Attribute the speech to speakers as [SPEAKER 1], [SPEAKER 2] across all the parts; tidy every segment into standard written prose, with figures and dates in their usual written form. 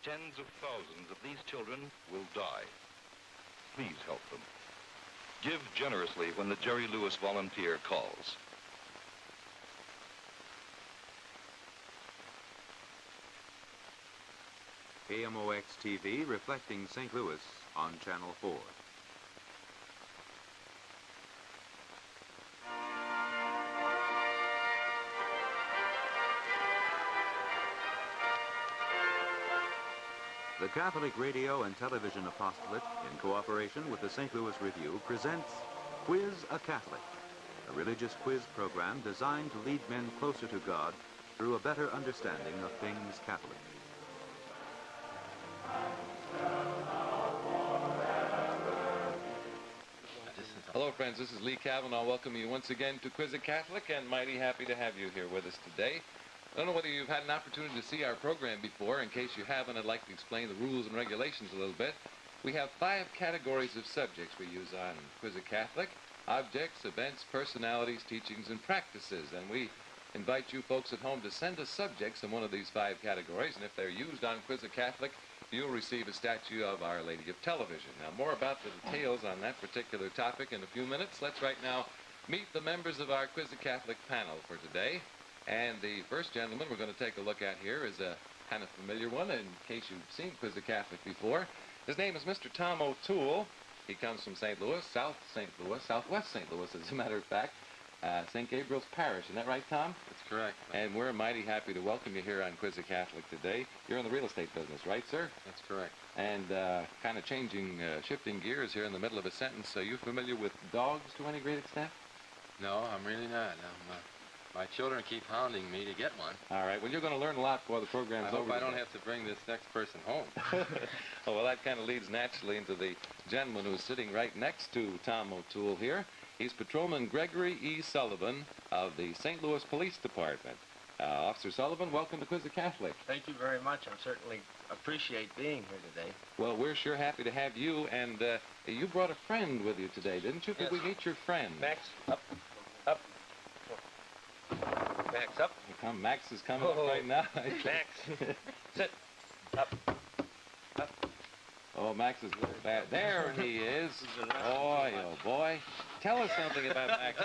[SPEAKER 1] Tens of thousands of these children will die. Please help them. Give generously when the Jerry Lewis Volunteer calls.
[SPEAKER 2] KMOX TV reflecting St. Louis on Channel 4. The Catholic Radio and Television Apostolate, in cooperation with the St. Louis Review, presents Quiz a Catholic, a religious quiz program designed to lead men closer to God through a better understanding of things Catholic.
[SPEAKER 3] Hello, friends. This is Lee Cavanagh. Welcome you once again to Quiz a Catholic, and mighty happy to have you here with us today. I don't know whether you've had an opportunity to see our program before. In case you haven't, I'd like to explain the rules and regulations a little bit. We have 5 categories of subjects we use on Quiz a Catholic: objects, events, personalities, teachings, and practices. And we invite you folks at home to send us subjects in one of these 5 categories, and if they're used on Quiz a Catholic, you'll receive a statue of Our Lady of Television. Now, more about the details on that particular topic in a few minutes. Let's right now meet the members of our Quiz a Catholic panel for today. And the first gentleman we're going to take a look at here is a kind of familiar one, in case you've seen Quiz a Catholic before. His name is Mr. Tom O'Toole. He comes from St. Louis, southwest St. Louis, as a matter of fact, St. Gabriel's Parish. Isn't that right, Tom?
[SPEAKER 4] That's correct.
[SPEAKER 3] And we're mighty happy to welcome you here on Quiz a Catholic today. You're in the real estate business, right, sir?
[SPEAKER 4] That's correct.
[SPEAKER 3] And kind of shifting gears here in the middle of a sentence. Are you familiar with dogs to any great extent?
[SPEAKER 4] No, I'm really not. My children keep hounding me to get one.
[SPEAKER 3] All right. Well, you're going to learn a lot before the program's over.
[SPEAKER 4] I hope I don't have to bring this next person home.
[SPEAKER 3] Oh, well, that kind of leads naturally into the gentleman who's sitting right next to Tom O'Toole here. He's Patrolman Gregory E. Sullivan of the St. Louis Police Department. Officer Sullivan, welcome to Quiz a Catholic.
[SPEAKER 5] Thank you very much. I certainly appreciate being here today.
[SPEAKER 3] Well, we're sure happy to have you, and you brought a friend with you today, didn't you?
[SPEAKER 5] Yes.
[SPEAKER 3] Could we meet your friend?
[SPEAKER 5] Max, up. Max, up.
[SPEAKER 3] Here come Max is coming up right now.
[SPEAKER 5] Max, sit. Up.
[SPEAKER 3] Oh, Max is really bad. There he is. Boy, oh boy. Tell us something about Max.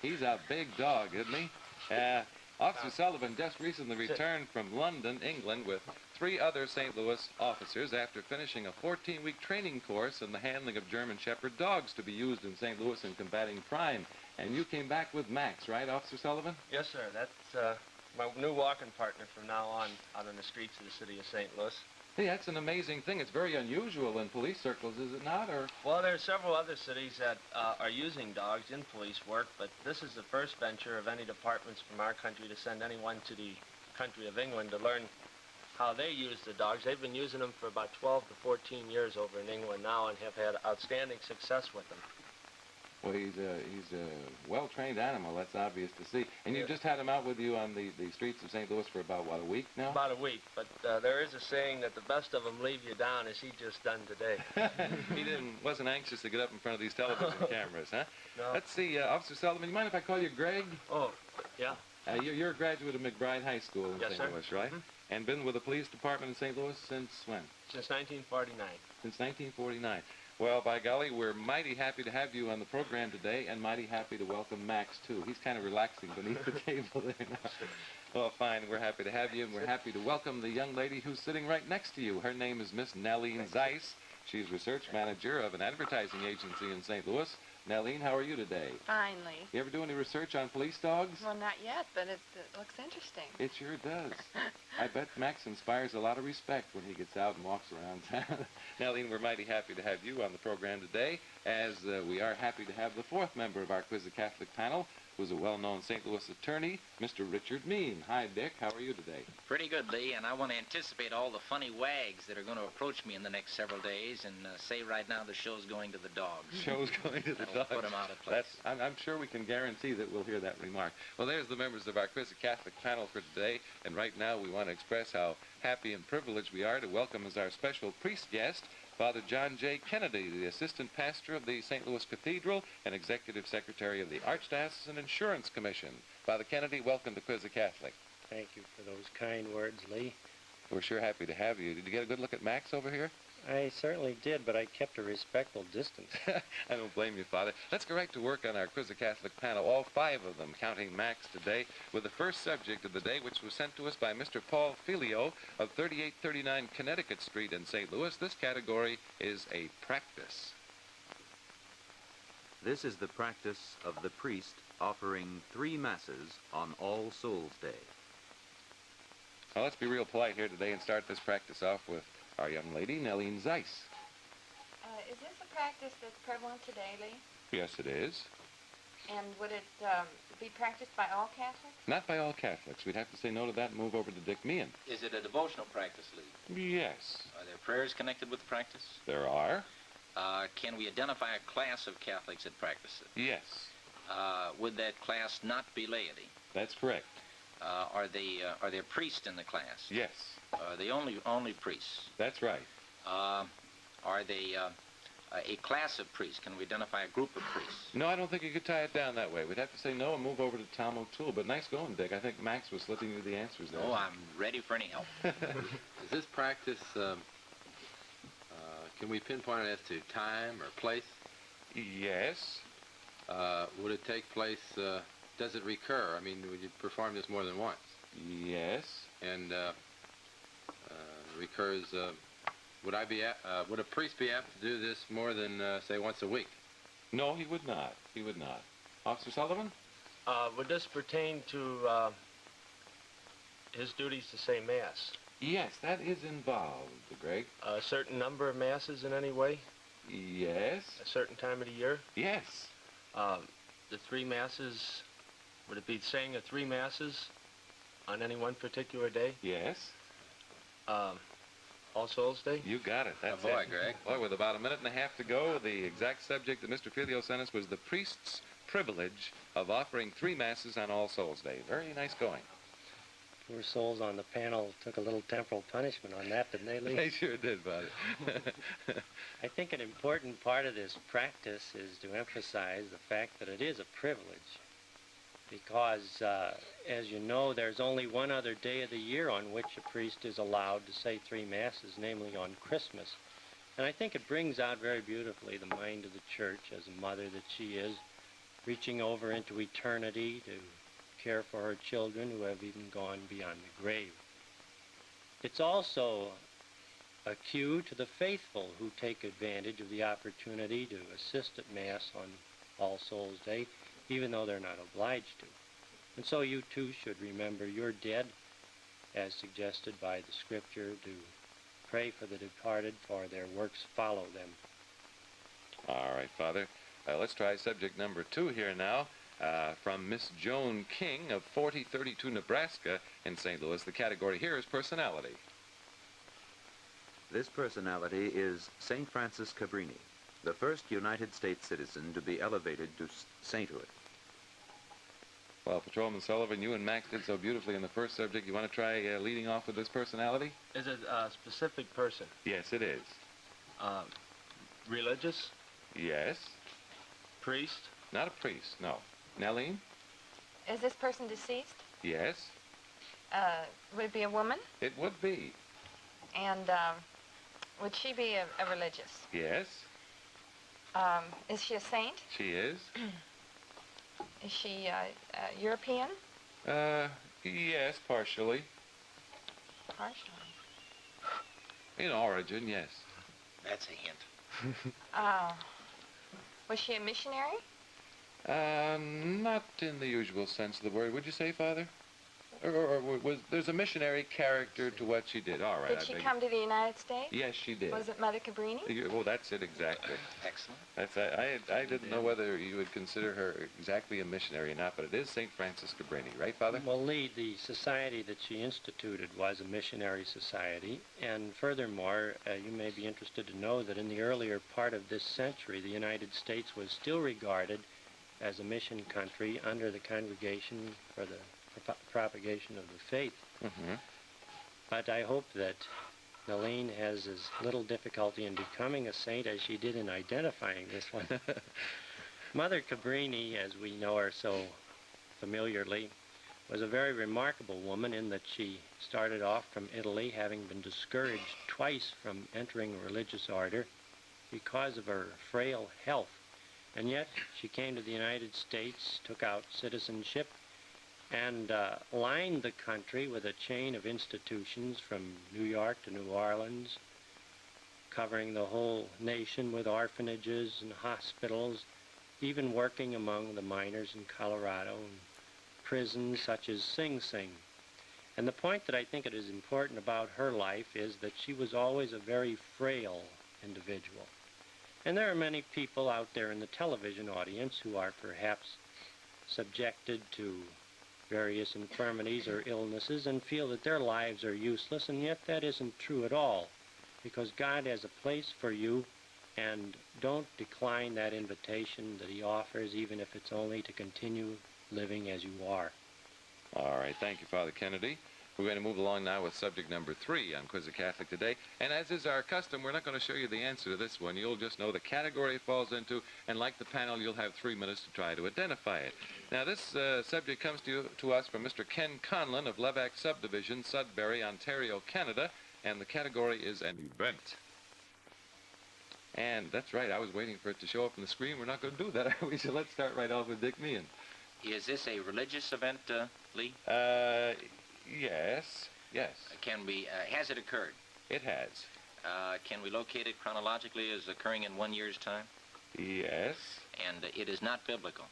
[SPEAKER 3] He's a big dog, isn't he? Officer Sullivan just recently returned from London, England, with 3 other St. Louis officers after finishing a 14-week training course in the handling of German Shepherd dogs to be used in St. Louis in combating crime. And you came back with Max, right, Officer Sullivan?
[SPEAKER 5] Yes, sir. That's my new walking partner from now on out on the streets of the city of St. Louis.
[SPEAKER 3] Hey, that's an amazing thing. It's very unusual in police circles, is it not? Or
[SPEAKER 5] well, there are several other cities that are using dogs in police work, but this is the first venture of any departments from our country to send anyone to the country of England to learn how they use the dogs. They've been using them for about 12 to 14 years over in England now and have had outstanding success with them.
[SPEAKER 3] Well, he's a well-trained animal, that's obvious to see. And you just had him out with you on the streets of St. Louis for about, what, a week now?
[SPEAKER 5] About a week, but there is a saying that the best of them leave you down, as he just done today.
[SPEAKER 3] He wasn't anxious to get up in front of these television cameras, huh?
[SPEAKER 5] No.
[SPEAKER 3] Let's see, Officer Sullivan, you mind if I call you Greg?
[SPEAKER 5] Oh, yeah.
[SPEAKER 3] You're a graduate of McBride High School in
[SPEAKER 5] Yes,
[SPEAKER 3] St.
[SPEAKER 5] sir.
[SPEAKER 3] Louis, right?
[SPEAKER 5] Mm-hmm.
[SPEAKER 3] And been with the police department in St. Louis since when?
[SPEAKER 5] Since 1949.
[SPEAKER 3] Since 1949. Well, by golly, we're mighty happy to have you on the program today, and mighty happy to welcome Max, too. He's kind of relaxing beneath the table there now. Well, fine, we're happy to have you, and we're happy to welcome the young lady who's sitting right next to you. Her name is Miss Nellene Zeis. She's research manager of an advertising agency in St. Louis. Nellene, how are you today?
[SPEAKER 6] Fine, Lee.
[SPEAKER 3] You ever do any research on police dogs?
[SPEAKER 6] Well, not yet, but it looks interesting.
[SPEAKER 3] It sure does. I bet Max inspires a lot of respect when he gets out and walks around town. Nellene, we're mighty happy to have you on the program today, as we are happy to have the 4th member of our Quiz a Catholic panel, who's a well-known St. Louis attorney, Mr. Richard Mehan. Hi, Dick. How are you today?
[SPEAKER 7] Pretty good, Lee, and I want to anticipate all the funny wags that are going to approach me in the next several days and say right now the show's going to the dogs.
[SPEAKER 3] Show's going to the
[SPEAKER 7] That'll
[SPEAKER 3] dogs.
[SPEAKER 7] put them out of place.
[SPEAKER 3] I'm sure we can guarantee that we'll hear that remark. Well, there's the members of our Quiz a Catholic panel for today, and right now we want to express how happy and privileged we are to welcome as our special priest guest Father John J. Kennedy, the Assistant Pastor of the St. Louis Cathedral and Executive Secretary of the Archdiocese and Insurance Commission. Father Kennedy, welcome to Quiz a Catholic.
[SPEAKER 8] Thank you for those kind words, Lee.
[SPEAKER 3] We're sure happy to have you. Did you get a good look at Max over here?
[SPEAKER 8] I certainly did, but I kept a respectful distance.
[SPEAKER 3] I don't blame you, Father. Let's go right to work on our Quiz of Catholic panel, all 5 of them, counting Max today, with the first subject of the day, which was sent to us by Mr. Paul Filio of 3839 Connecticut Street in St. Louis. This category is a practice.
[SPEAKER 2] This is the practice of the priest offering 3 masses on All Souls Day.
[SPEAKER 3] Now, let's be real polite here today and start this practice off with our young lady, Nellene Zeis.
[SPEAKER 6] Is this a practice that's prevalent today, Lee?
[SPEAKER 3] Yes, it is.
[SPEAKER 6] And would it be practiced by all Catholics?
[SPEAKER 3] Not by all Catholics. We'd have to say no to that and move over to Dick Mehan.
[SPEAKER 7] Is it a devotional practice, Lee?
[SPEAKER 3] Yes.
[SPEAKER 7] Are there prayers connected with the practice?
[SPEAKER 3] There are.
[SPEAKER 7] Can we identify a class of Catholics that practice it?
[SPEAKER 3] Yes.
[SPEAKER 7] Would that class not be laity?
[SPEAKER 3] That's correct.
[SPEAKER 7] Are there priests in the class?
[SPEAKER 3] Yes.
[SPEAKER 7] Are they only priests?
[SPEAKER 3] That's right.
[SPEAKER 7] Are they a class of priests? Can we identify a group of priests?
[SPEAKER 3] No, I don't think you could tie it down that way. We'd have to say no and move over to Tom O'Toole. But nice going, Dick. I think Max was slipping you the answers there.
[SPEAKER 7] Oh, I'm ready for any help.
[SPEAKER 4] Is this practice, can we pinpoint it as to time or place?
[SPEAKER 3] Yes.
[SPEAKER 4] Would it take place, does it recur? I mean, would you perform this more than once?
[SPEAKER 3] Yes.
[SPEAKER 4] And recurs, would a priest be apt to do this more than, say, once a week?
[SPEAKER 3] No, he would not. He would not. Officer Sullivan?
[SPEAKER 5] Would this pertain to his duties to say Mass?
[SPEAKER 3] Yes, that is involved, Greg.
[SPEAKER 5] A certain number of Masses in any way?
[SPEAKER 3] Yes.
[SPEAKER 5] A certain time of the year?
[SPEAKER 3] Yes.
[SPEAKER 5] The 3 Masses, would it be saying the 3 Masses on any one particular day?
[SPEAKER 3] Yes.
[SPEAKER 5] All Souls Day?
[SPEAKER 3] You got it. That's
[SPEAKER 7] boy,
[SPEAKER 3] it.
[SPEAKER 7] Greg.
[SPEAKER 3] Boy, with about a minute and a half to go, the exact subject that Mr. Filio sent us was the priest's privilege of offering 3 Masses on All Souls Day. Very nice going.
[SPEAKER 8] Poor souls on the panel took a little temporal punishment on that, didn't they, Lee?
[SPEAKER 3] They sure did, Father.
[SPEAKER 8] I think an important part of this practice is to emphasize the fact that it is a privilege. Because, as you know, there's only one other day of the year on which a priest is allowed to say 3 Masses, namely on Christmas. And I think it brings out very beautifully the mind of the Church as a mother that she is, reaching over into eternity to care for her children who have even gone beyond the grave. It's also a cue to the faithful who take advantage of the opportunity to assist at Mass on All Souls Day, even though they're not obliged to. And so you too should remember your dead, as suggested by the Scripture, to pray for the departed, for their works follow them.
[SPEAKER 3] All right, Father. Let's try subject number 2 here now. From Miss Joan King of 4032 Nebraska in St. Louis. The category here is personality.
[SPEAKER 2] This personality is St. Francis Cabrini, the first United States citizen to be elevated to sainthood.
[SPEAKER 3] Well, Patrolman Sullivan, you and Max did so beautifully in the first subject. You want to try leading off with this personality?
[SPEAKER 5] Is it a specific person?
[SPEAKER 3] Yes, it is.
[SPEAKER 5] Religious?
[SPEAKER 3] Yes.
[SPEAKER 5] Priest?
[SPEAKER 3] Not a priest, no. Nellene?
[SPEAKER 6] Is this person deceased?
[SPEAKER 3] Yes.
[SPEAKER 6] Would it be a woman?
[SPEAKER 3] It would be.
[SPEAKER 6] And would she be a religious?
[SPEAKER 3] Yes.
[SPEAKER 6] Is she a saint?
[SPEAKER 3] She is.
[SPEAKER 6] Is she European?
[SPEAKER 3] Yes, partially.
[SPEAKER 6] Partially.
[SPEAKER 3] In origin, yes.
[SPEAKER 7] That's a hint.
[SPEAKER 6] Was she a missionary?
[SPEAKER 3] Not in the usual sense of the word. Would you say, Father? Or was there's a missionary character to what she did? All right.
[SPEAKER 6] Did she come to the United States?
[SPEAKER 3] Yes, she did.
[SPEAKER 6] Was it Mother Cabrini?
[SPEAKER 3] Well, that's it exactly.
[SPEAKER 7] Excellent.
[SPEAKER 3] I didn't know whether you would consider her exactly a missionary or not, but it is St. Francis Cabrini, right, Father?
[SPEAKER 8] Well, Lee, the society that she instituted was a missionary society, and furthermore, you may be interested to know that in the earlier part of this century, the United States was still regarded as a mission country under the Congregation for the Propagation of the Faith.
[SPEAKER 3] Mm-hmm.
[SPEAKER 8] But I hope that Nellene has as little difficulty in becoming a saint as she did in identifying this one. Mother Cabrini, as we know her so familiarly, was a very remarkable woman in that she started off from Italy, having been discouraged twice from entering a religious order because of her frail health. And yet she came to the United States, took out citizenship, and lined the country with a chain of institutions from New York to New Orleans, covering the whole nation with orphanages and hospitals, even working among the miners in Colorado and prisons such as Sing Sing. And the point that I think it is important about her life is that she was always a very frail individual. And there are many people out there in the television audience who are perhaps subjected to various infirmities or illnesses and feel that their lives are useless, and yet that isn't true at all, because God has a place for you, and don't decline that invitation that he offers, even if it's only to continue living as you are.
[SPEAKER 3] All right, thank you, Father Kennedy. We're going to move along now with subject number 3 on Quiz of Catholic today. And as is our custom, we're not going to show you the answer to this one. You'll just know the category it falls into, and like the panel, you'll have 3 minutes to try to identify it. Now, this subject comes to us from Mr. Ken Conlon of Levack Subdivision, Sudbury, Ontario, Canada, and the category is an event. And that's right, I was waiting for it to show up on the screen. We're not going to do that, are we? So let's start right off with Dick Mehan.
[SPEAKER 7] Is this a religious event, Lee?
[SPEAKER 3] Yes.
[SPEAKER 7] Has it occurred?
[SPEAKER 3] It has.
[SPEAKER 7] Can we locate it chronologically as occurring in 1 year's time?
[SPEAKER 3] Yes.
[SPEAKER 7] And it is not biblical?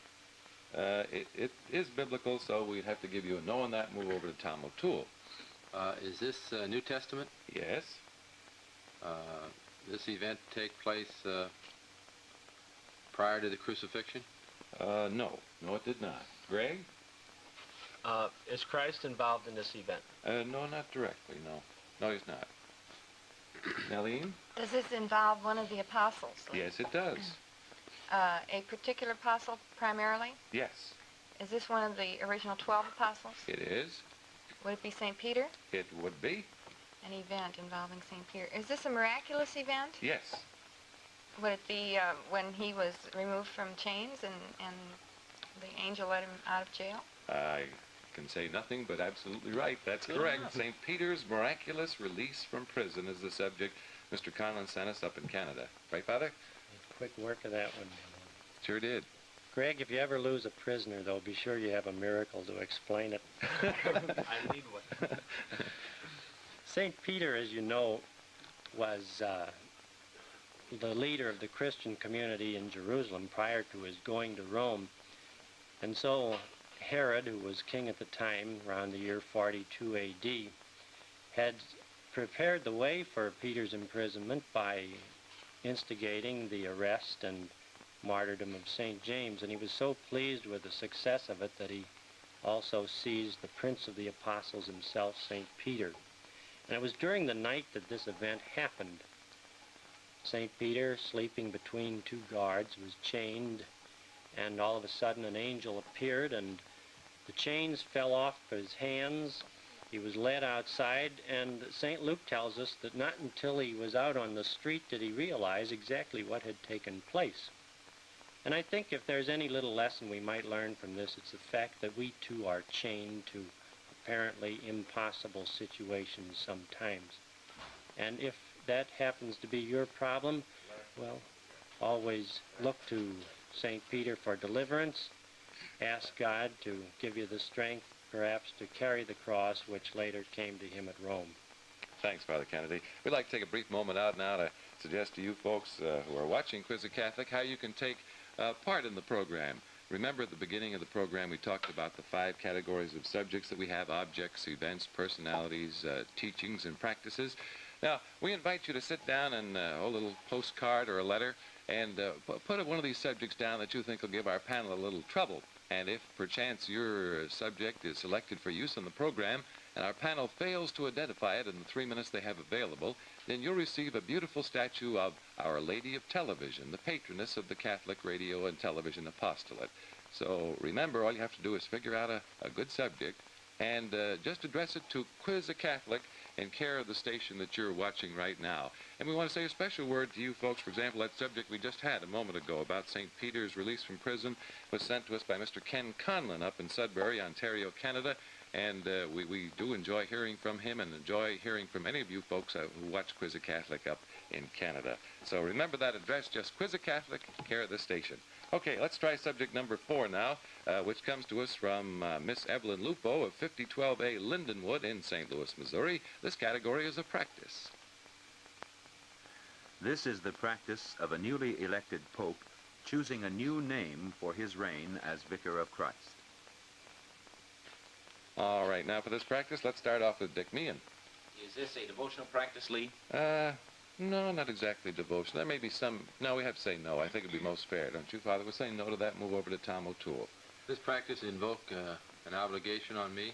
[SPEAKER 3] It is biblical, so we'd have to give you a no on that and move over to Tom O'Toole.
[SPEAKER 4] Is this New Testament?
[SPEAKER 3] Yes.
[SPEAKER 4] This event take place prior to the crucifixion?
[SPEAKER 3] No. No, it did not. Greg?
[SPEAKER 5] Is Christ involved in this event?
[SPEAKER 3] No, not directly, no. No, he's not. Nellene?
[SPEAKER 6] Does this involve one of the apostles?
[SPEAKER 3] Yes, it does.
[SPEAKER 6] A particular apostle primarily?
[SPEAKER 3] Yes.
[SPEAKER 6] Is this one of the original 12 apostles?
[SPEAKER 3] It is.
[SPEAKER 6] Would it be St. Peter?
[SPEAKER 3] It would be.
[SPEAKER 6] An event involving St. Peter. Is this a miraculous event?
[SPEAKER 3] Yes.
[SPEAKER 6] Would it be when he was removed from chains and the angel let him out of jail?
[SPEAKER 3] I can say nothing but absolutely right. That's correct. St. Peter's miraculous release from prison is the subject Mr. Conlon sent us up in Canada. Right, Father?
[SPEAKER 8] Quick work of that one.
[SPEAKER 3] Sure did.
[SPEAKER 8] Greg, if you ever lose a prisoner, though, be sure you have a miracle to explain it.
[SPEAKER 5] I need one.
[SPEAKER 8] St. Peter, as you know, was the leader of the Christian community in Jerusalem prior to his going to Rome. And so Herod, who was king at the time, around the year 42 A.D., had prepared the way for Peter's imprisonment by instigating the arrest and martyrdom of St. James, and he was so pleased with the success of it that he also seized the prince of the apostles himself, St. Peter. And it was during the night that this event happened. St. Peter, sleeping between 2 guards, was chained, and all of a sudden an angel appeared, and the chains fell off his hands. He was led outside, and St. Luke tells us that not until he was out on the street did he realize exactly what had taken place. And I think if there's any little lesson we might learn from this, it's the fact that we too are chained to apparently impossible situations sometimes. And if that happens to be your problem, well, always look to St. Peter for deliverance. Ask God to give you the strength, perhaps, to carry the cross which later came to him at Rome.
[SPEAKER 3] Thanks, Father Kennedy. We'd like to take a brief moment out now to suggest to you folks who are watching Quiz of Catholic how you can take part in the program. Remember at the beginning of the program we talked about the 5 categories of subjects that we have: objects, events, personalities, teachings, and practices. Now, we invite you to sit down and hold a little postcard or a letter and put one of these subjects down that you think will give our panel a little trouble. And if perchance your subject is selected for use on the program and our panel fails to identify it in the 3 minutes they have available, then you'll receive a beautiful statue of Our Lady of Television, the patroness of the Catholic radio and television apostolate. So remember, all you have to do is figure out a good subject and just address it to Quiz a Catholic, in care of the station that you're watching right now. And we want to say a special word to you folks. For example, that subject we just had a moment ago about St. Peter's release from prison was sent to us by Mr. Ken Conlon up in Sudbury, Ontario, Canada. And we do enjoy hearing from him and enjoy hearing from any of you folks who watch Quiz a Catholic up in Canada. So remember that address, just Quiz a Catholic, care of this station. Okay, let's try subject number 4 now, which comes to us from Miss Evelyn Lupo of 5012A Lindenwood in St. Louis, Missouri. This category is a practice.
[SPEAKER 2] This is the practice of a newly elected pope choosing a new name for his reign as Vicar of Christ.
[SPEAKER 3] All right, now for this practice, let's start off with Dick Mehan.
[SPEAKER 7] Is this a devotional practice, Lee?
[SPEAKER 3] No, not exactly devotion. There may be some... No, we have to say no. I think it would be most fair, don't you, Father? We'll say no to that. Move over to Tom O'Toole.
[SPEAKER 4] This practice invoke an obligation on me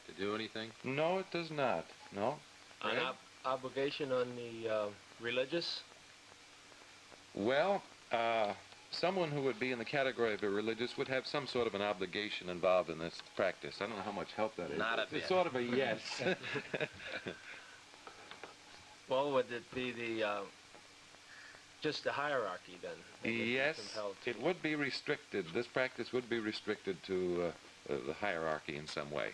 [SPEAKER 4] to do anything?
[SPEAKER 3] No, it does not. No?
[SPEAKER 5] An
[SPEAKER 3] Fred?
[SPEAKER 5] obligation on the religious?
[SPEAKER 3] Well, someone who would be in the category of a religious would have some sort of an obligation involved in this practice. I don't know how much help that is.
[SPEAKER 7] Not a
[SPEAKER 3] It's
[SPEAKER 7] bit.
[SPEAKER 3] sort of a yes.
[SPEAKER 5] Well, would it be just the hierarchy then? that would be
[SPEAKER 3] Yes,
[SPEAKER 5] compelled to?
[SPEAKER 3] it would be restricted. This practice would be restricted to the hierarchy in some way.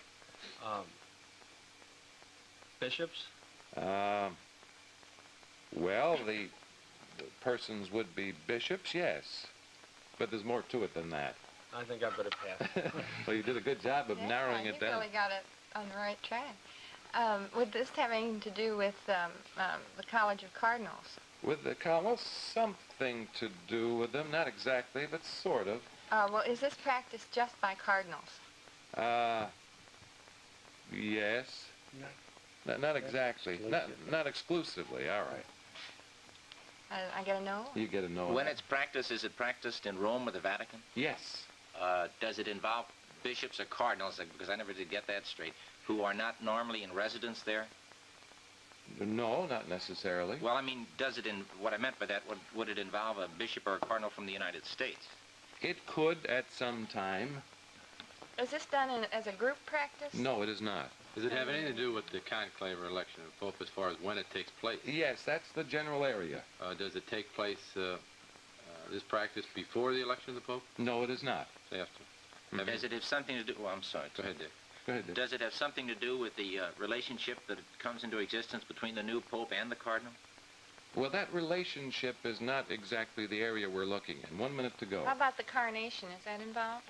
[SPEAKER 5] Bishops?
[SPEAKER 3] Well, the persons would be bishops, yes. But there's more to it than that.
[SPEAKER 5] I think I better pass.
[SPEAKER 3] Well, you did a good job of narrowing it
[SPEAKER 6] you
[SPEAKER 3] down.
[SPEAKER 6] really got it on the right track. With this having to do with the College of Cardinals?
[SPEAKER 3] With the well, something to do with them, not exactly, but sort of.
[SPEAKER 6] Well, is this practice just by cardinals?
[SPEAKER 3] Yes. Not exactly. Not exclusively, all right.
[SPEAKER 6] I get a no?
[SPEAKER 3] You get a no. on
[SPEAKER 7] When
[SPEAKER 3] that.
[SPEAKER 7] it's practiced, is it practiced in Rome or the Vatican?
[SPEAKER 3] Yes.
[SPEAKER 7] Does it involve bishops or cardinals, because I never did get that straight, who are not normally in residence there?
[SPEAKER 3] No, not necessarily.
[SPEAKER 7] Well, I mean, what I meant by that, would it involve a bishop or a cardinal from the United States?
[SPEAKER 3] It could at some time.
[SPEAKER 6] Is this done as a group practice?
[SPEAKER 3] No, it is not.
[SPEAKER 4] Does it have anything to do with the conclave or election of the Pope as far as when it takes place?
[SPEAKER 3] Yes, that's the general area.
[SPEAKER 4] Does it take place, this practice, before the election of the Pope?
[SPEAKER 3] No, it is not.
[SPEAKER 4] After?
[SPEAKER 7] Does it have something to do... Well, I'm sorry.
[SPEAKER 4] Go ahead, Dick.
[SPEAKER 3] Go ahead, Dick.
[SPEAKER 7] Does it have something to do with the relationship that comes into existence between the new Pope and the Cardinal?
[SPEAKER 3] Well, that relationship is not exactly the area we're looking in. 1 minute to go.
[SPEAKER 6] How about the coronation? Is that involved?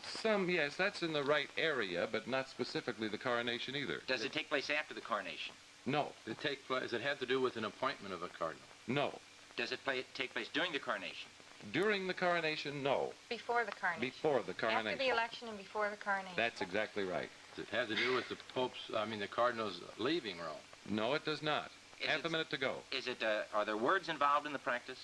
[SPEAKER 3] Yes, that's in the right area, but not specifically the coronation either.
[SPEAKER 7] Does it take place after the coronation?
[SPEAKER 3] No,
[SPEAKER 4] Does it have to do with an appointment of a cardinal?
[SPEAKER 3] no.
[SPEAKER 7] Does it take place during the coronation?
[SPEAKER 3] During the coronation, no.
[SPEAKER 6] Before the coronation?
[SPEAKER 3] Before the coronation.
[SPEAKER 6] After the election and before the coronation?
[SPEAKER 3] That's exactly right.
[SPEAKER 4] Does it have to do with the the cardinals leaving Rome?
[SPEAKER 3] No, it does not. Half a minute to go.
[SPEAKER 7] Are there words involved in the practice?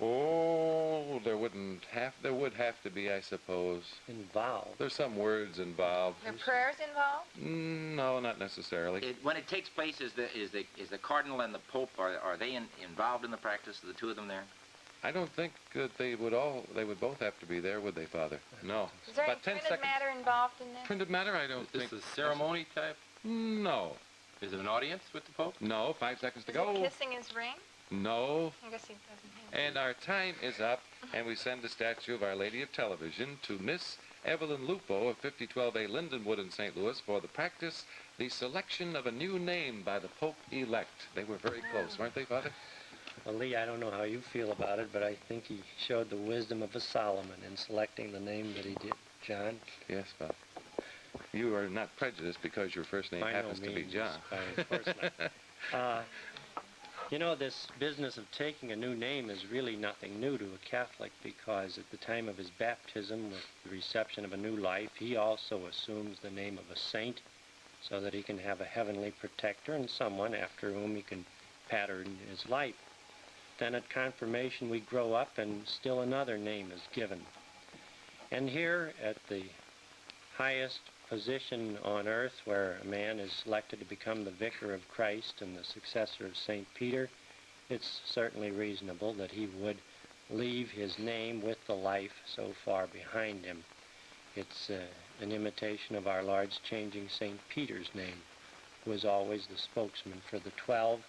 [SPEAKER 3] Oh, there would have to be, I suppose.
[SPEAKER 8] Involved.
[SPEAKER 3] There's some words involved.
[SPEAKER 6] Are prayers involved?
[SPEAKER 3] No, not necessarily.
[SPEAKER 7] When it takes place, is the Cardinal and the Pope, are they involved in the practice, the two of them there?
[SPEAKER 3] I don't think that they would both have to be there, would they, Father? No.
[SPEAKER 6] Is there any
[SPEAKER 3] About 10
[SPEAKER 6] printed
[SPEAKER 3] seconds.
[SPEAKER 6] matter involved in this?
[SPEAKER 3] Printed matter? I don't
[SPEAKER 4] Is
[SPEAKER 3] think.
[SPEAKER 4] this a ceremony type?
[SPEAKER 3] No.
[SPEAKER 4] Is it an audience with the Pope?
[SPEAKER 3] No. 5 seconds to
[SPEAKER 6] Is
[SPEAKER 3] go.
[SPEAKER 6] it kissing his ring?
[SPEAKER 3] No.
[SPEAKER 6] I guess he doesn't have
[SPEAKER 3] And our time is up, and we send a statue of Our Lady of Television to Miss Evelyn Lupo of 5012A Lindenwood in St. Louis for the practice, the selection of a new name by the Pope-elect. They were very close, weren't they, Father?
[SPEAKER 8] Well, Lee, I don't know how you feel about it, but I think he showed the wisdom of a Solomon in selecting the name that he did. John?
[SPEAKER 3] Yes, Father. You are not prejudiced because your first name
[SPEAKER 8] By no
[SPEAKER 3] happens to be
[SPEAKER 8] means.
[SPEAKER 3] John.
[SPEAKER 8] Of course not. You know, this business of taking a new name is really nothing new to a Catholic, because at the time of his baptism, with the reception of a new life, he also assumes the name of a saint so that he can have a heavenly protector and someone after whom he can pattern his life. Then at confirmation we grow up and still another name is given. And here at the highest position on earth, where a man is selected to become the vicar of Christ and the successor of St. Peter, it's certainly reasonable that he would leave his name with the life so far behind him. It's an imitation of our Lord's changing St. Peter's name. was always the spokesman for the 12.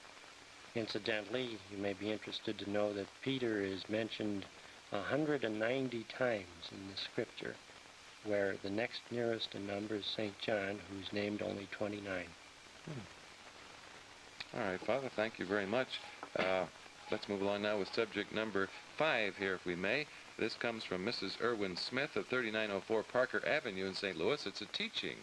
[SPEAKER 8] Incidentally, you may be interested to know that Peter is mentioned 190 times in the scripture, where the next nearest in number is St. John, who's named only 29.
[SPEAKER 3] All right, Father, thank you very much. Let's move along now with subject number 5 here, if we may. This comes from Mrs. Irwin Smith of 3904 Parker Avenue in St. Louis. It's a teaching.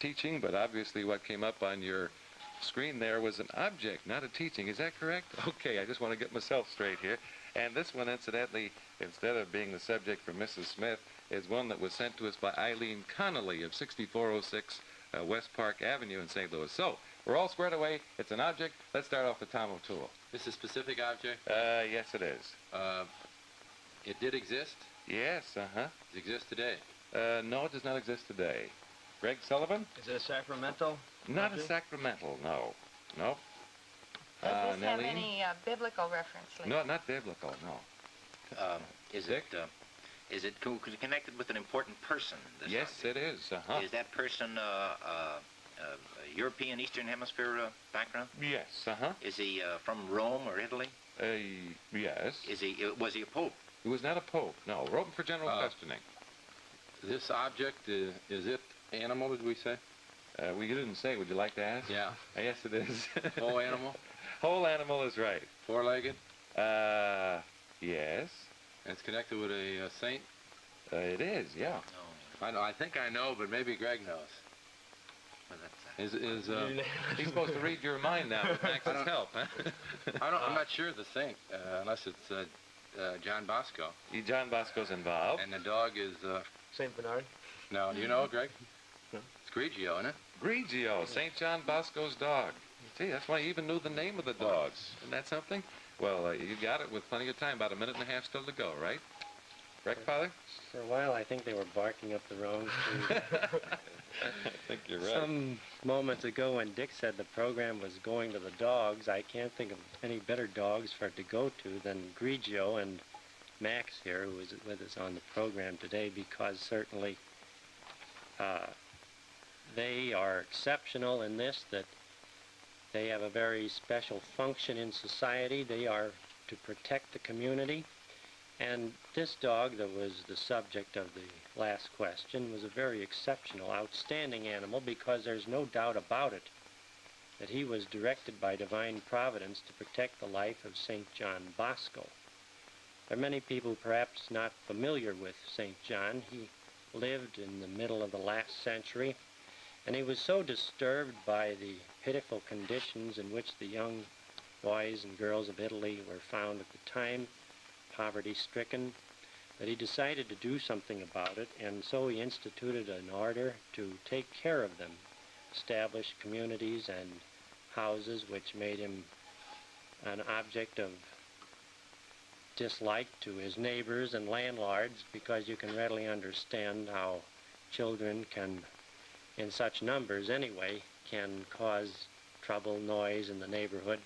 [SPEAKER 3] Teaching, but obviously what came up on your screen there was an object, not a teaching. Is that correct? Okay, I just want to get myself straight here. And this one, incidentally, instead of being the subject for Mrs. Smith, is one that was sent to us by Eileen Connolly of 6406 West Park Avenue in St. Louis. So, we're all squared away. It's an object. Let's start off with Tom O'Toole.
[SPEAKER 4] This is a specific object?
[SPEAKER 3] Yes, it is.
[SPEAKER 4] It did exist?
[SPEAKER 3] Yes,
[SPEAKER 4] Does it exist today?
[SPEAKER 3] No, it does not exist today. Greg Sullivan?
[SPEAKER 5] Is it a sacramental?
[SPEAKER 3] Not
[SPEAKER 5] object?
[SPEAKER 3] a sacramental, no. No.
[SPEAKER 6] Does this have
[SPEAKER 3] Nellene?
[SPEAKER 6] any biblical reference? Lee?
[SPEAKER 3] No, not biblical, no.
[SPEAKER 7] Is
[SPEAKER 3] Dick?
[SPEAKER 7] it connected with an important person? This
[SPEAKER 3] Yes,
[SPEAKER 7] object?
[SPEAKER 3] it is.
[SPEAKER 7] Is that person European, Eastern Hemisphere background?
[SPEAKER 3] Yes,
[SPEAKER 7] Is he from Rome or Italy?
[SPEAKER 3] Yes.
[SPEAKER 7] Was he a pope?
[SPEAKER 3] It was not a pope, no. Open for general questioning.
[SPEAKER 4] This object, is it animal, did we say?
[SPEAKER 3] We didn't say. Would you like to ask?
[SPEAKER 4] Yeah.
[SPEAKER 3] Yes, it is.
[SPEAKER 4] Whole animal?
[SPEAKER 3] Whole animal is right.
[SPEAKER 4] Four-legged?
[SPEAKER 3] Yes.
[SPEAKER 4] And it's connected with a saint?
[SPEAKER 3] It is, yeah.
[SPEAKER 7] No.
[SPEAKER 4] I know. I think I know, but maybe Greg knows.
[SPEAKER 7] Well, that's,
[SPEAKER 3] He's supposed to read your mind now with Max's help, huh?
[SPEAKER 4] I'm not sure of the saint, unless it's John Bosco.
[SPEAKER 3] John Bosco's involved.
[SPEAKER 4] And the dog is...
[SPEAKER 5] St. Bernard?
[SPEAKER 4] No, do you know, Greg? It's Grigio, isn't it?
[SPEAKER 3] Grigio, St. John Bosco's dog. See, that's why he even knew the name of the dogs. Isn't that something? Well, you got it with plenty of time, about a minute and a half still to go, right? Correct, Father?
[SPEAKER 8] For a while, I think they were barking up the wrong tree.
[SPEAKER 3] I think you're right.
[SPEAKER 8] Some moments ago when Dick said the program was going to the dogs, I can't think of any better dogs for it to go to than Grigio and Max here, who is with us on the program today, because certainly they are exceptional in this, that they have a very special function in society. They are to protect the community. And this dog that was the subject of the last question was a very exceptional, outstanding animal, because there's no doubt about it that he was directed by divine providence to protect the life of St. John Bosco. There are many people perhaps not familiar with St. John. He lived in the middle of the last century, and he was so disturbed by the pitiful conditions in which the young boys and girls of Italy were found at the time, poverty-stricken, that he decided to do something about it, and so he instituted an order to take care of them, established communities and houses which made him an object of dislike to his neighbors and landlords, because you can readily understand how children can, in such numbers anyway, can cause trouble, noise in the neighborhood.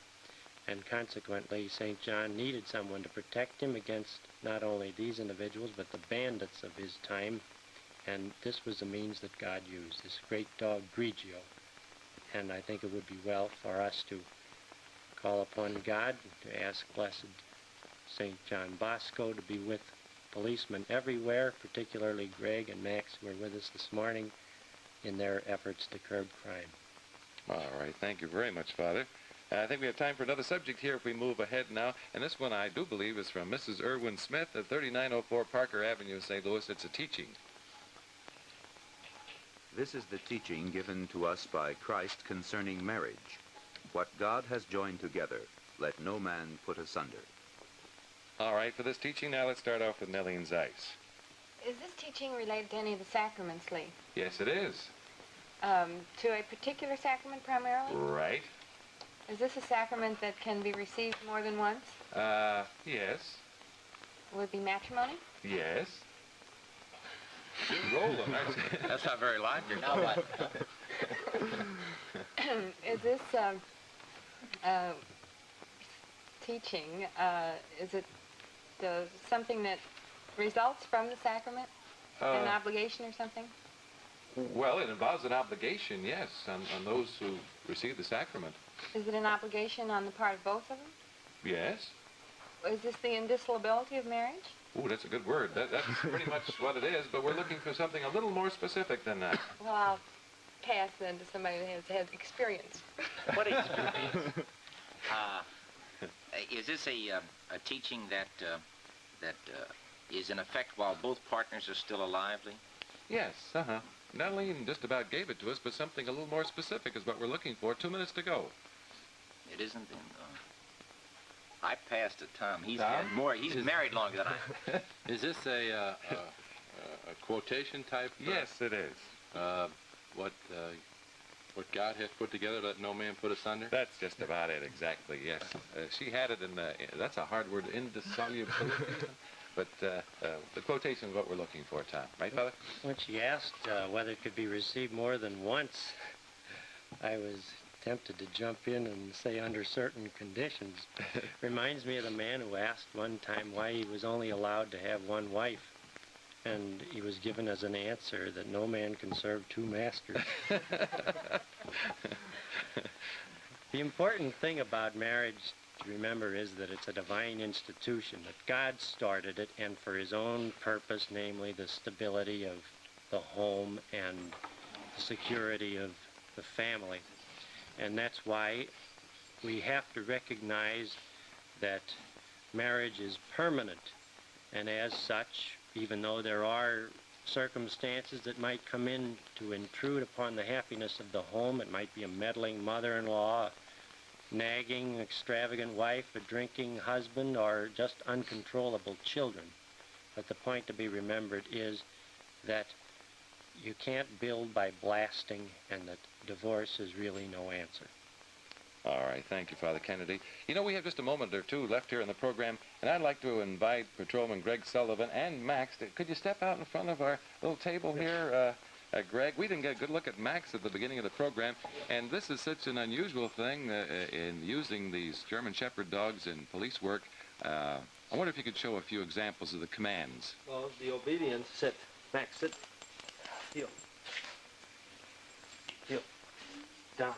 [SPEAKER 8] And consequently, St. John needed someone to protect him against not only these individuals, but the bandits of his time. And this was the means that God used, this great dog, Grigio. And I think it would be well for us to call upon God to ask Blessed St. John Bosco to be with policemen everywhere, particularly Greg and Max, who are with us this morning, in their efforts to curb crime.
[SPEAKER 3] All right, thank you very much, Father. I think we have time for another subject here if we move ahead now. And this one, I do believe, is from Mrs. Irwin Smith at 3904 Parker Avenue, St. Louis. It's a teaching.
[SPEAKER 2] This is the teaching given to us by Christ concerning marriage. What God has joined together, let no man put asunder.
[SPEAKER 3] All right, for this teaching now, let's start off with Nellene Zeis.
[SPEAKER 6] Is this teaching related to any of the sacraments, Lee?
[SPEAKER 3] Yes, it is.
[SPEAKER 6] To a particular sacrament primarily?
[SPEAKER 3] Right.
[SPEAKER 6] Is this a sacrament that can be received more than once?
[SPEAKER 3] Yes.
[SPEAKER 6] would be matrimony?
[SPEAKER 3] Yes. You're rolling, aren't you?
[SPEAKER 4] That's not very logical.
[SPEAKER 7] Now what?
[SPEAKER 6] Is this teaching, is it something that results from the sacrament? An obligation or something?
[SPEAKER 3] Well, it involves an obligation, yes, on those who receive the sacrament.
[SPEAKER 6] Is it an obligation on the part of both of them?
[SPEAKER 3] Yes.
[SPEAKER 6] Is this the indissolubility of marriage?
[SPEAKER 3] Ooh, that's a good word. That's pretty much what it is, but we're looking for something a little more specific than that.
[SPEAKER 6] Well, I'll pass then to somebody that has had experience.
[SPEAKER 7] What experience? Is this a teaching that is in effect while both partners are still alive, Lee?
[SPEAKER 3] Yes, Nellene just about gave it to us, but something a little more specific is what we're looking for. 2 minutes to go.
[SPEAKER 7] It isn't in... I passed it, Tom. He's
[SPEAKER 3] Tom?
[SPEAKER 7] had more. He's married longer than I am.
[SPEAKER 4] Is this a quotation type?
[SPEAKER 3] Yes, it is.
[SPEAKER 4] What God hath put together, let no man put asunder?
[SPEAKER 3] That's just about it, exactly, yes. She had it in the, that's a hard word, indissolubility. But the quotation is what we're looking for, Tom. Right, Father?
[SPEAKER 8] When she asked whether it could be received more than once, I was tempted to jump in and say under certain conditions. Reminds me of the man who asked one time why he was only allowed to have one wife. And he was given as an answer that no man can serve 2 masters. The important thing about marriage to remember is that it's a divine institution, that God started it, and for his own purpose, namely the stability of the home and the security of the family. And that's why we have to recognize that marriage is permanent, and as such, even though there are circumstances that might come in to intrude upon the happiness of the home, it might be a meddling mother-in-law, a nagging, extravagant wife, a drinking husband, or just uncontrollable children. But the point to be remembered is that you can't build by blasting, and that divorce is really no answer.
[SPEAKER 3] All right, thank you, Father Kennedy. You know, we have just a moment or two left here in the program, and I'd like to invite Patrolman Greg Sullivan and Max. Could you step out in front of our little table here, Greg? We didn't get a good look at Max at the beginning of the program, and this is such an unusual thing in using these German Shepherd dogs in police work. I wonder if you could show a few examples of the commands.
[SPEAKER 5] Well, the obedience, sit. Max, sit. Heel. Heel. Down.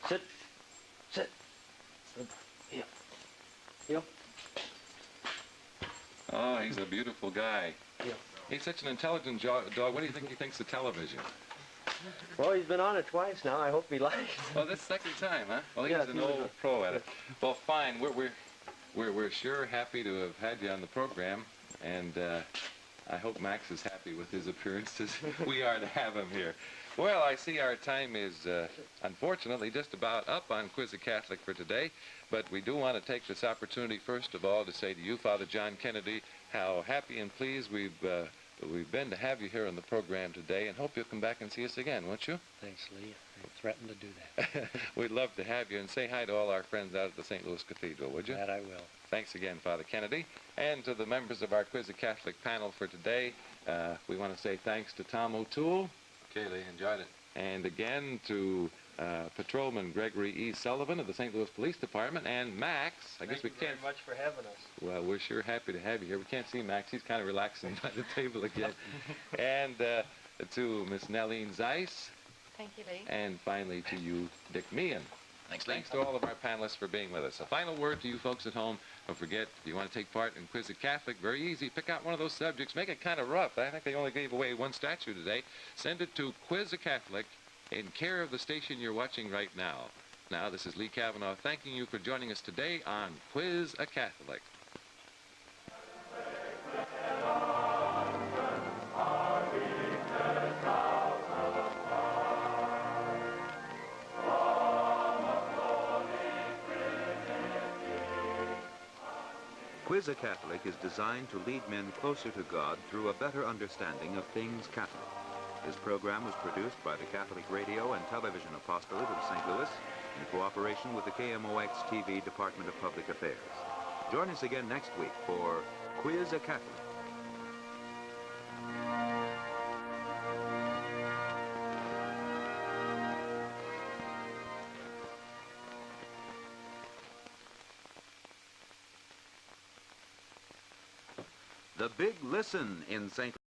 [SPEAKER 5] Sit. Sit. Heel. Heel.
[SPEAKER 3] Oh, he's a beautiful guy.
[SPEAKER 5] Heel.
[SPEAKER 3] He's such an intelligent dog. What do you think he thinks of television?
[SPEAKER 5] Well, he's been on it twice now. I hope he likes it.
[SPEAKER 3] Well, this second time, huh? Well, he's
[SPEAKER 5] Yeah,
[SPEAKER 3] an old pro at it. Well, fine. We're sure happy to have had you on the program, and I hope Max is happy with his appearances. We are to have him here. Well, I see our time is unfortunately just about up on Quiz a Catholic for today, but we do want to take this opportunity first of all to say to you, Father John Kennedy, how happy and pleased we've been to have you here on the program today, and hope you'll come back and see us again, won't you?
[SPEAKER 8] Thanks, Lee. I threatened to do that.
[SPEAKER 3] We'd love to have you, and say hi to all our friends out at the St. Louis Cathedral, would you?
[SPEAKER 8] That I will.
[SPEAKER 3] Thanks again, Father Kennedy. And to the members of our Quiz a Catholic panel for today, we want to say thanks to Tom O'Toole.
[SPEAKER 4] Okay, Lee, enjoyed it.
[SPEAKER 3] And again to Patrolman Gregory E. Sullivan of the St. Louis Police Department, and Max. I guess we can't.
[SPEAKER 5] Thank you very much for having us.
[SPEAKER 3] Well, we're sure happy to have you here. We can't see Max. He's kind of relaxing by the table again. And to Miss Nellene Zeis.
[SPEAKER 6] Thank you, Lee.
[SPEAKER 3] And finally to you, Dick Mehan.
[SPEAKER 7] Thanks, Lee.
[SPEAKER 3] Thanks to all of our panelists for being with us. A final word to you folks at home. Don't forget, if you want to take part in Quiz a Catholic, very easy. Pick out one of those subjects. Make it kind of rough. I think they only gave away one statue today. Send it to Quiz a Catholic in care of the station you're watching right now. Now, this is Lee Cavanagh thanking you for joining us today on Quiz a Catholic.
[SPEAKER 2] Quiz a Catholic is designed to lead men closer to God through a better understanding of things Catholic. This program was produced by the Catholic Radio and Television Apostolate of St. Louis in cooperation with the KMOX TV Department of Public Affairs. Join us again next week for Quiz a Catholic. The Big Listen in St.